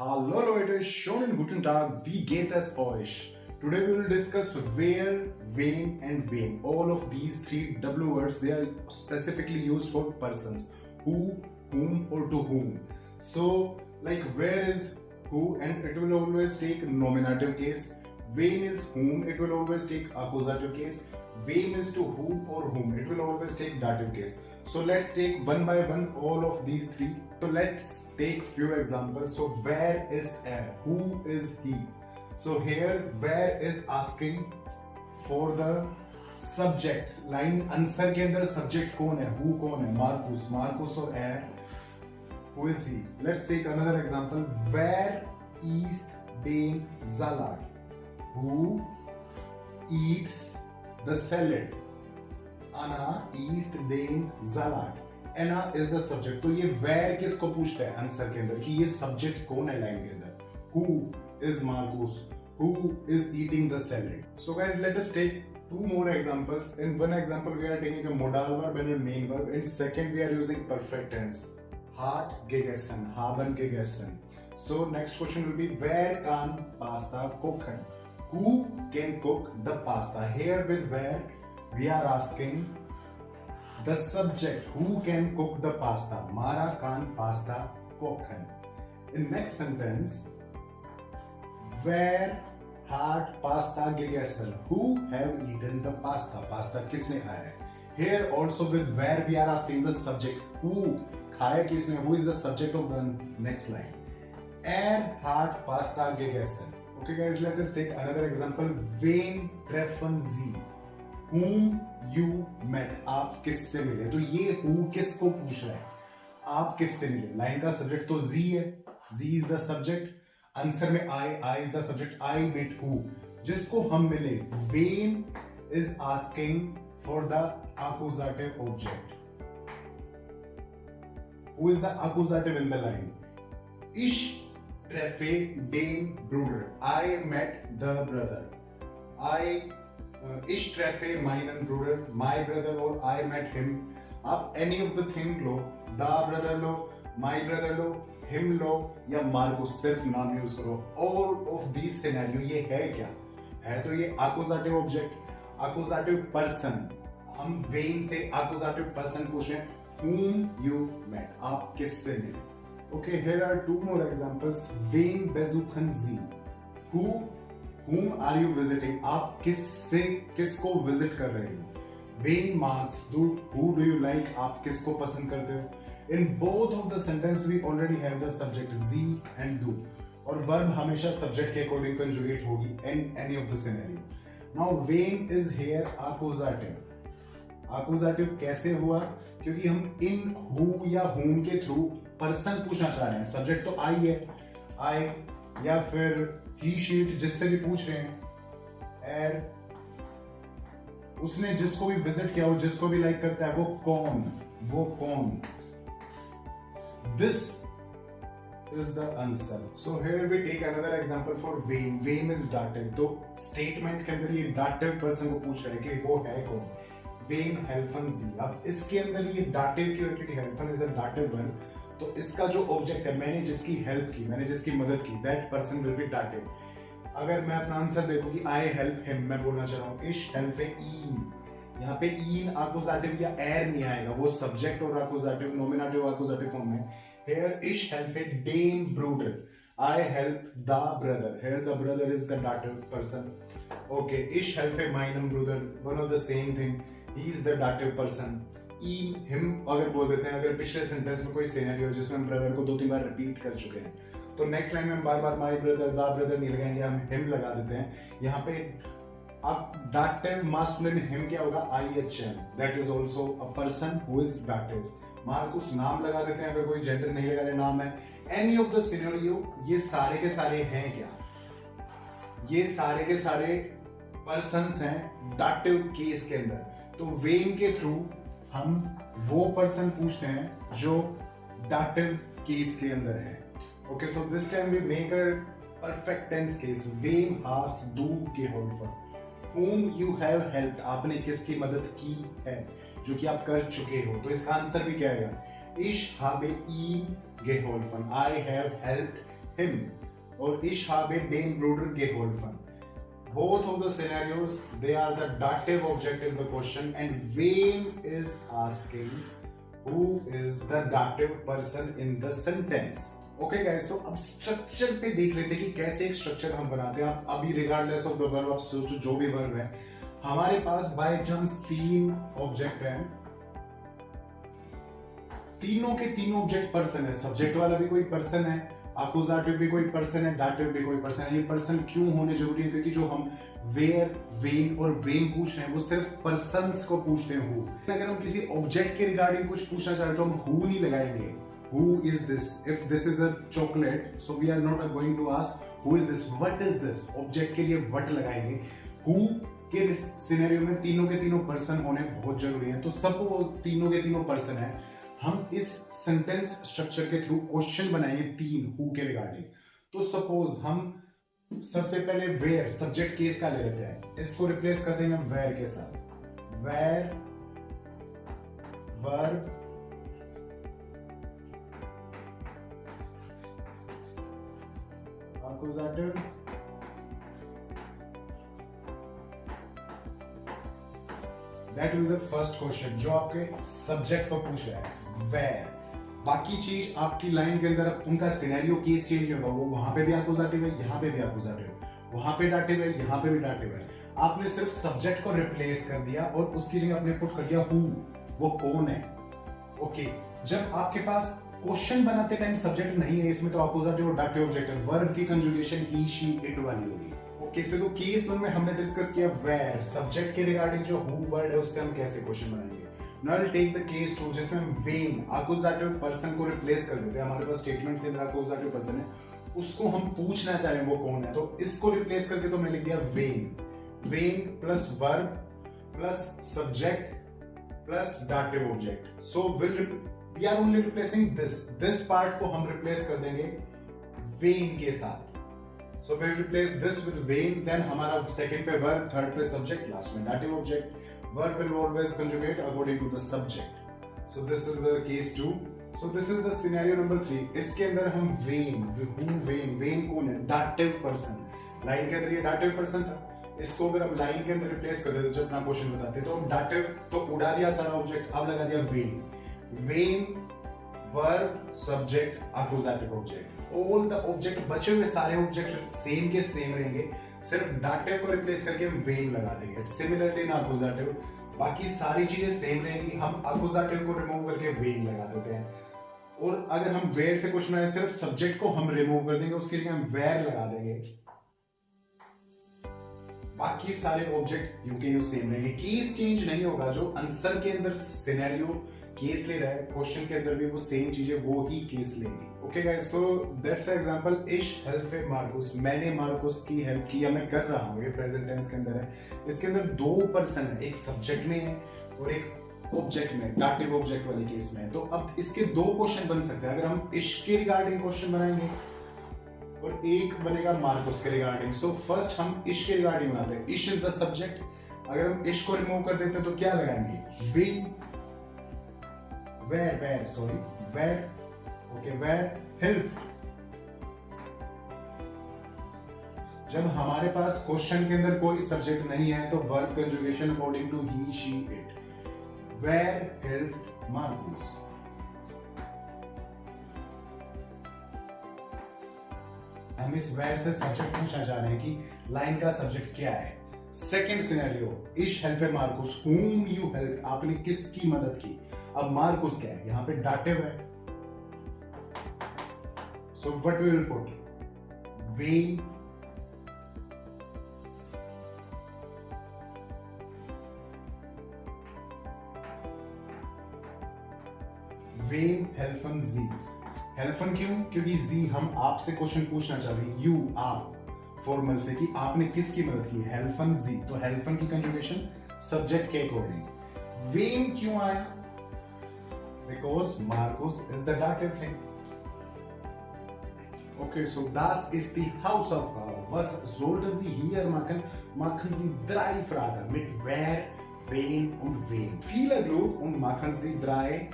Hallo Leute, schönen guten Tag, wie geht es euch? Today we will discuss where, when and when. All of these three W words, they are specifically used for persons. Who, whom or to whom. So like where is who and it will always take nominative case. When is whom, it will always take accusative case. When is to whom or whom, it will always take dative case. So let's take one by one all of these three. So let's take few examples. So where is a, who is he? So here where is asking for the subject. Line answer के अंदर subject कौन है, who कौन है, Marcus और a, who is he? Let's take another example. Where is den Salat? Who eats the salad? Anna eats den Salat. Anna is the subject. तो ये where किसको पूछता है आंसर के अंदर कि ये subject कौन है लाइन के अंदर. Who is Marcus? Who is eating the salad? So guys, let us take two more examples. In one example we are taking a modal verb and a main verb. In second we are using perfect tense. Hat gegessen, haben gegessen. So next question will be where can pasta kochen? Who can cook the pasta? Here with where we are asking the subject who can cook the pasta. Mara kann pasta kochen. In next sentence, where had pasta gegessen? Who have eaten the pasta? Pasta किसने खाया है? Here also with where we are asking the subject who खाया किसने? Who is the subject of the next line? Had pasta gegessen. Okay guys, let us take another example. Wen treffen Sie? Whom you met. आप किससे मिले? तो ये who किसको पूछ रहा है? आप किससे मिले? लाइन का सब्जेक्ट तो Z है. Z is the subject. Answer में I is the subject. I met who? जिसको हम मिले. When is asking for the accusative object. Who is the accusative in the line? Ich treffe den Bruder. I met the brother. Ich treffe meinen Bruder, my brother or I met him. आप any of the thing low, the brother low, my brother low, him लो या Marcus सिर्फ नाम use करो. All of these scenario ये है क्या? है तो ये accusative object, accusative person. हम when से accusative person पूछ रहे हैं. Whom you met. आप किससे मिले? Okay, here are two more examples. Wen besuchen Sie? Whom are you visiting? आप किसको visit कर रहे हो? Wen magst du? Who do you like? आप किसको पसंद करते हो? In both of the sentence we already have the subject Sie and du. और verb हमेशा subject के according conjugate होगी in any of the scenario. Now when is here accusative. Accusative कैसे हुआ? क्योंकि हम in who या whom के through पर्सन पूछना चाह रहे हैं. सब्जेक्ट तो आई है, आई या फिर ही शीट जिससे भी पूछ रहे हैं. एर उसने जिसको भी विजिट किया, वो जिसको भी लाइक करता है, वो कौन. This is the answer. So here we take another example for वेन. वेन इज डाटिव. तो स्टेटमेंट के अंदर ये डाटिव पर्सन को पूछ रहे हैं कि वो है कौन. वेन हेल्फन जी. अब इसके अंदर ये डाटिव की, क्योंकि हेल्फन इज अ डाटिव वर्ब, तो इसका जो ऑब्जेक्ट है, मैंने जिसकी हेल्प की, मैंने जिसकी मदद की, that person will be dative. अगर मैं अपना आंसर देखूं कि आई हेल्प हिम, मैं बोलना चाह रहा हूं इश हेल्प इन. यहाँ पे इन अकुजाटिव या एर नहीं आएगा, वो सब्जेक्ट और अकुजाटिव, नॉमिनेटिव अकुजाटिव फॉर्म में. हियर इश हेल्प देम ब्रूडर. I help the brother. Here the brother is the dative person. Okay, इश हेल्प माइनम ब्रूदर, one of the same thing. He is the dative person. Him अगर बोल देते हैं, अगर पिछले सेंटेंस में कोई सिनेरियो है जिसमें हम ब्रदर को 2-3 बार रिपीट कर चुके हैं, तो नेक्स्ट लाइन में हम बार बार माय ब्रदर, द ब्रदर नहीं लगाएंगे, हम हिम लगा देते हैं. यहाँ पे अब डाटिव मास्कुलिन हिम क्या होगा? IHM. That is also a person who is dative. Markus नाम लगा देते हैं अगर कोई जेंडर नहीं लगा रहे, नाम है. एनी ऑफ द सिनेरियो, ये सारे के सारे हैं क्या? ये सारे के सारे पर्सन्स हैं डाटिव केस के अंदर. तो वेन के थ्रू हम वो पर्सन पूछते हैं जो डाटिव केस के अंदर है. Okay, so this time we make a perfect tense case. वेन हास्ट दू geholfen. whom you have helped. आपने किसकी मदद की है, जो कि आप कर चुके हो. तो इसका आंसर भी क्या आएगा? Ich habe ihm geholfen. I have helped him. Or ich habe den Bruder geholfen. Both of the scenarios, they are the dative object in the question, and wem is asking who is the dative person in the sentence. Okay guys, so अब structure पे देख लेते हैं कि कैसे एक structure हम बनाते हैं. आप अभी रिगार्डलेस ऑफ द वर्ब आप सोचो जो भी वर्ब है, हमारे पास बाय चांस 3 ऑब्जेक्ट हैं, तीनों के तीनों ऑब्जेक्ट पर्सन है. सब्जेक्ट वाला भी कोई पर्सन है, अक्यूजेटिव भी कोई पर्सन है, डाटिव भी कोई पर्सन है. ये पर्सन क्यों होने जरूरी है? क्योंकि जो हम वेयर, वेन और वेम पूछ रहे हैं वो सिर्फ पर्सन्स को पूछते हैं. हु, अगर हम किसी ऑब्जेक्ट के रिगार्डिंग कुछ पूछना चाहते तो हम हु नहीं लगाएंगे. Who is this? If this is a chocolate, so we are not going to ask who is this. What is this? Object के लिए what लगाएंगे. Who के सिनेरियो में तीनों के तीनों पर्सन होने बहुत जरूरी है. तो सपोज तीनों के तीनों पर्सन है, हम इस सेंटेंस स्ट्रक्चर के थ्रू क्वेश्चन बनाएंगे 3 हु के रिगार्डिंग. तो सपोज हम सबसे पहले वेयर सब्जेक्ट केस का ले लेते हैं, इसको रिप्लेस कर देंगे वेयर के साथ. वेयर verb accusative that will be the first question जो आपके सब्जेक्ट को पूछ रहा है. वेयर, बाकी चीज आपकी लाइन के अंदर उनका सिनेरियो केस चेंज होगा. वो वहां पे भी एक्यूजेटिव है, यहाँ पे भी एक्यूजेटिव है, वहां पे डाटिव है, यहाँ पे भी डाटिव है. आपने सिर्फ सब्जेक्ट को रिप्लेस कर दिया और उसकी जगह आपने पुट कर दिया हु. वो कौन है. ओके, जब आपके पास क्वेश्चन बनाते टाइम सब्जेक्ट नहीं है इसमें, तो एक्यूजेटिव और डाटिव ऑब्जेक्ट है. वर्ब की कंजुगेशन ही, शी, इट वाली होगी. ओके, सो केस 1 में हमने डिस्कस किया वेयर सब्जेक्ट के रिगार्डिंग जो हु वर्ड है उससे हम कैसे क्वेश्चन बनाएंगे. Now I will take the case 2 जिसमें हम वेन एक्यूजेटिव पर्सन को रिप्लेस कर देते हैं. हमारे पास स्टेटमेंट के अंदर एक्यूजेटिव पर्सन है, उसको हम पूछना चाह रहे हैं वो कौन है. तो इसको रिप्लेस करके तो मैं लिख दिया when. When plus verb plus subject plus dative object. So we are only replacing this part को हम replace कर देंगे वेन के साथ. So we replace this with vein, then हमारा second पे verb, third पे subject, last में dative object. Verb will always conjugate according to the subject. So this is the case 2. So this is the scenario number 3. इसके अंदर हम when, when कौन है? dative person. Line के अंदर ये dative person था, इसको अगर हम लाइन के अंदर रिप्लेस कर देते जब अपना क्वेश्चन बताते तो dative तो उड़ा दिया सारा ऑब्जेक्ट, अब लगा दिया when. When verb subject accusative object. All the object बचे हुए सारे ऑब्जेक्ट सेम के सेम रहेंगे, सिर्फ डाटिव को रिप्लेस करके हम वेन लगा देंगे. सिमिलरली इन एक्यूजेटिव बाकी सारी चीजें सेम रहेंगी, हम एक्यूजेटिव को रिमूव करके वेन लगा देते हैं. और अगर हम वेयर से क्वेश्चन आए सिर्फ सब्जेक्ट को हम रिमूव कर देंगे, उसकी जगह हम वेयर लगा देंगे. बाकी सारे ऑब्जेक्ट यू के यू सेम रहेंगे. केस चेंज नहीं होगा. जो आंसर के अंदर सिनेरियो केस ले रहा है, क्वेश्चन के अंदर भी वो सेम चीजें वो ही केस लेंगी. Okay guys, so that's example. इश हेल्प मार्कुस, मैंने मार्कुस की हेल्प की या मैं कर रहा हूँ, ये प्रेजेंट टेंस के अंदर है. इसके अंदर 2 पर्सन है, एक सब्जेक्ट में है और एक ऑब्जेक्ट में, डाटिव ऑब्जेक्ट वाले केस में. तो अब इसके 2 क्वेश्चन बन सकते हैं. अगर हम इश के रिगार्डिंग क्वेश्चन बनाएंगे और एक बनेगा मार्कुस के रिगार्डिंग. सो फर्स्ट हम इश के रिगार्डिंग बनाते हैं. इश इज द सब्जेक्ट. अगर हम इश को रिमूव कर देते हैं तो क्या लगाएंगे? वेन, वेयर सॉरी वेयर. ओके, वेयर हेल्प. जब हमारे पास क्वेश्चन के अंदर कोई सब्जेक्ट नहीं है तो verb conjugation according to he, she, it. वेयर हेल्प मार्कुस. हम इस वेयर से सब्जेक्ट पूछना चाह रहे हैं कि लाइन का सब्जेक्ट क्या है. सेकेंड सिनेरियो, इश हेल्प मार्कुस, whom you help, आपने किसकी मदद की. अब मार्कुस क्या है? यहां पे डाटिव है. So what we will put? वेन वेन हेल्फन जी. हेल्फन क्यों? क्योंकि जी हम आपसे क्वेश्चन पूछना चाह रहे हैं. यू, आप, फॉर्मल से कि आपने किसकी मदद की. हेल्फन जी, तो हेल्फन की कंजुगेशन सब्जेक्ट के अकॉर्डिंग. वेन क्यों आया? Because Markus is the dative thing. Okay, so das ist die Hausaufgabe. Was sollten Sie hier machen? Machen Sie 3 Fragen mit wer, wen und wem. Viel Glück und machen Sie 3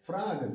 Fragen.